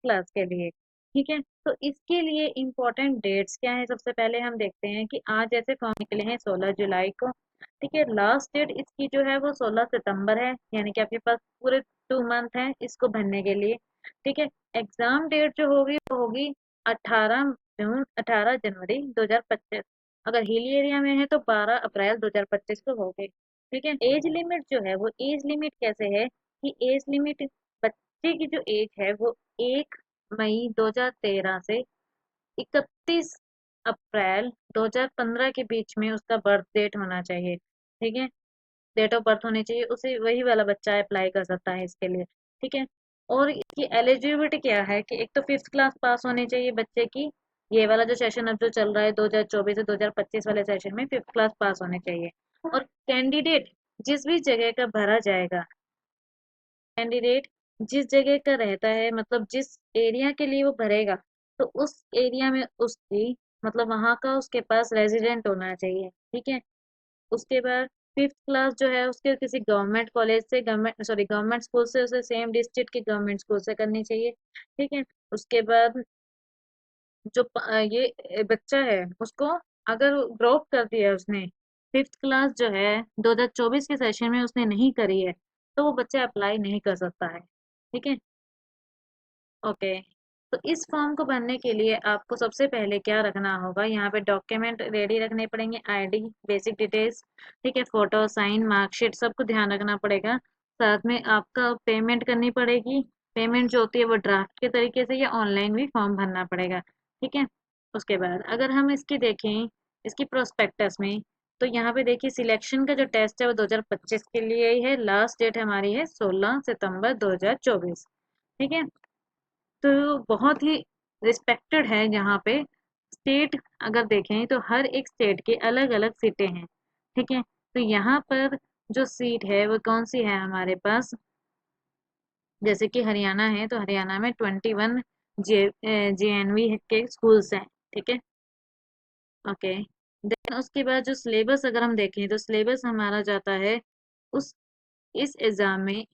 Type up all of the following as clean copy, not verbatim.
Class के लिए। ठीक है, तो इसके लिए इम्पोर्टेंट डेट्स क्या है, सबसे पहले हम देखते हैं कि आज जैसे फॉर्म निकले हैं 16 जुलाई को। ठीक है, लास्ट डेट इसकी जो है वो 16 सितंबर है, यानी कि आपके पास पूरे 2 मंथ है इसको भरने के लिए। ठीक है, एग्जाम डेट जो होगी वो होगी 18 जनवरी 2025। अगर हिली एरिया में है तो 12 अप्रैल 2025 को होगी। ठीक है, एज लिमिट जो है वो एज लिमिट कैसे है कि एज लिमिट बच्चे की जो एज है वो 1 मई 2013 से 31 अप्रैल 2015 के बीच में उसका बर्थ डेट होना चाहिए। ठीक है, डेट ऑफ बर्थ होनी चाहिए, उसे वही वाला बच्चा अप्लाई कर सकता है इसके लिए। ठीक है, और इसकी एलिजिबिलिटी क्या है कि एक तो 5th क्लास पास होनी चाहिए बच्चे की। ये वाला जो सेशन अब जो चल रहा है 2024 से 2025 वाले सेशन में 5th क्लास पास होने चाहिए। और कैंडिडेट जिस भी जगह का भरा जाएगा, कैंडिडेट जिस जगह का रहता है, मतलब जिस एरिया के लिए वो भरेगा, तो उस एरिया में उसकी मतलब वहां का उसके पास रेजिडेंट होना चाहिए। ठीक है, उसके बाद 5th क्लास जो है उसके किसी गवर्नमेंट कॉलेज से, गवर्नमेंट स्कूल से, उसे सेम डिस्ट्रिक्ट के गवर्नमेंट स्कूल से करनी चाहिए। ठीक है, उसके बाद जो ये बच्चा है उसको अगर ड्रॉप कर दिया उसने, 5th क्लास जो है 2024 के सेशन में उसने नहीं करी है, तो वो बच्चा अप्लाई नहीं कर सकता है। ठीक है, ओके। तो इस फॉर्म को भरने के लिए आपको सबसे पहले क्या रखना होगा, यहाँ पे डॉक्यूमेंट रेडी रखने पड़ेंगे, आईडी, बेसिक डिटेल्स। ठीक है, फोटो, साइन, मार्कशीट, सबको ध्यान रखना पड़ेगा। साथ में आपका पेमेंट करनी पड़ेगी। पेमेंट जो होती है वो ड्राफ्ट के तरीके से या ऑनलाइन भी फॉर्म भरना पड़ेगा। ठीक है, उसके बाद अगर हम इसकी देखें, इसकी प्रोस्पेक्टस में, तो यहाँ पे देखिए सिलेक्शन का जो टेस्ट है वो 2025 के लिए ही है। लास्ट डेट हमारी है 16 सितंबर 2024। ठीक है, तो बहुत ही रिस्पेक्टेड है यहाँ पे। स्टेट अगर देखें तो हर एक स्टेट के अलग अलग सीटें हैं। ठीक है, तो यहाँ पर जो सीट है वो कौन सी है हमारे पास, जैसे कि हरियाणा है तो हरियाणा में 21 JNV के स्कूल्स हैं। ठीक है, ओके। देन उसके बाद जो सिलेबस अगर हम देखें तो सिलेबस हमारा जाता है उस इस एग्जाम में।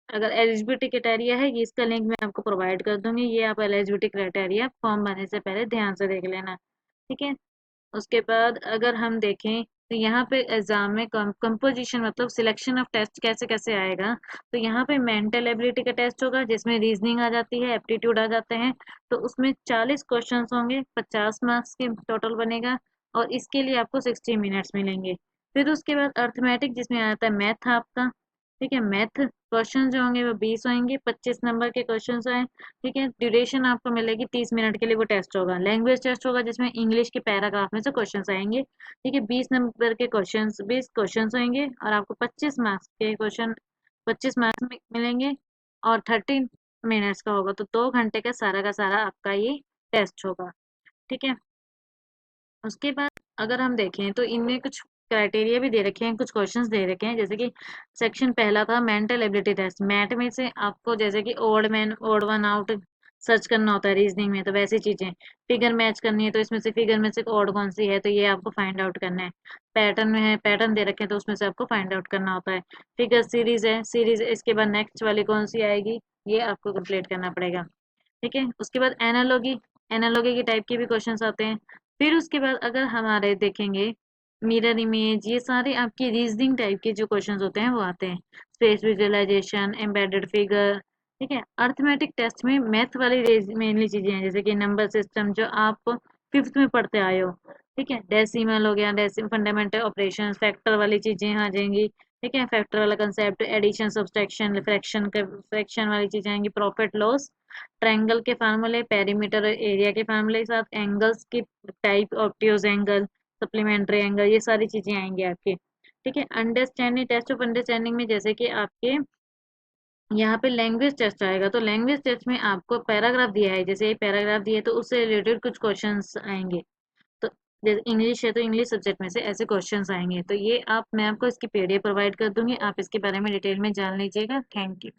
अगर एलिजिबिलिटी क्राइटेरिया है, ये इसका लिंक मैं आपको प्रोवाइड कर दूंगी, ये आप एलिजिबिलिटी क्राइटेरिया फॉर्म भरने से पहले ध्यान से देख लेना। ठीक है, उसके बाद अगर हम देखें तो यहाँ पे एग्जाम में कंपोजिशन मतलब सिलेक्शन ऑफ टेस्ट कैसे कैसे आएगा। तो यहाँ पे मेंटल एबिलिटी का टेस्ट होगा जिसमें रीजनिंग आ जाती है, एप्टीट्यूड आ जाते हैं। तो उसमें 40 क्वेश्चन होंगे, 50 मार्क्स के टोटल बनेगा, और इसके लिए आपको 60 मिनट्स मिलेंगे। फिर उसके बाद अर्थमेटिक जिसमें आता है मैथ आपका। ठीक है, मैथ क्वेश्चन जो होंगे वो 20 होंगे, 25 नंबर के क्वेश्चन आए। ठीक है, ड्यूरेशन आपको मिलेगी 30 मिनट के लिए, वो टेस्ट होगा। लैंग्वेज टेस्ट होगा जिसमें इंग्लिश के पैराग्राफ में से क्वेश्चन आएंगे। ठीक है, 20 नंबर के क्वेश्चन, 20 क्वेश्चन आएंगे, और आपको 25 मार्क्स के क्वेश्चन 25 मार्क्स मिलेंगे, और 30 मिनट्स का होगा, तो 2 घंटे का सारा आपका ये टेस्ट होगा। ठीक है, उसके बाद अगर हम देखें तो इनमें कुछ क्राइटेरिया भी दे रखे हैं, कुछ क्वेश्चंस दे रखे हैं, जैसे कि सेक्शन पहला था मेंटल एबिलिटी टेस्ट। मैथ में से आपको जैसे कि odd man odd one out search करना होता है, रीजनिंग में तो वैसी चीजें। फिगर मैच करनी है तो इसमें से फिगर में से ओड कौन सी है, तो ये आपको फाइंड आउट करना है। पैटर्न में है, पैटर्न दे रखे हैं तो उसमें से आपको फाइंड आउट करना होता है। फिगर सीरीज है, सीरीज इसके बाद नेक्स्ट वाली कौन सी आएगी, ये आपको कंप्लीट करना पड़ेगा। ठीक है, उसके बाद एनालॉगी, एनालॉगी की टाइप के भी क्वेश्चंस आते हैं। फिर उसके बाद अगर हमारे देखेंगे मिरर इमेज, ये सारे आपके रीजनिंग टाइप के जो क्वेश्चंस होते हैं वो आते हैं। Space visualisation, embedded figure. ठीक है, अर्थमेटिक टेस्ट में मैथ वाली मेनली चीजें हैं, जैसे कि नंबर सिस्टम जो आप 5th में पढ़ते आए हो। ठीक है, डेसिमल हो गया, डेसिमल फंडामेंटल ऑपरेशन, फैक्टर वाली चीजें आ जाएंगी। ठीक है, फैक्टर वाला कंसेप्ट, एडिशन, सब्सट्रैक्शन, फ्रैक्शन वाली चीजें आएंगी, प्रॉफिट लॉस, ट्रायंगल के फार्मूले, पेरीमीटर और एरिया के फार्मूले के साथ, एंगल्स की type, obtuse angle, supplementary angle, ये सारी चीजें आएंगी आपकी। ठीक है, अंडरस्टैंडिंग, टेस्ट ऑफ अंडरस्टैंडिंग में जैसे कि आपके यहाँ पे लैंग्वेज टेस्ट आएगा, तो लैंग्वेज टेस्ट में आपको पैराग्राफ दिया है, जैसे ये पैराग्राफ दिया है तो उससे रिलेटेड कुछ क्वेश्चंस आएंगे। तो जैसे इंग्लिश है तो इंग्लिश सब्जेक्ट में से ऐसे क्वेश्चंस आएंगे, तो ये आप मैं आपको इसकी पीडीएफ प्रोवाइड कर दूंगी, आप इसके बारे में डिटेल में जान लीजिएगा। Thank you.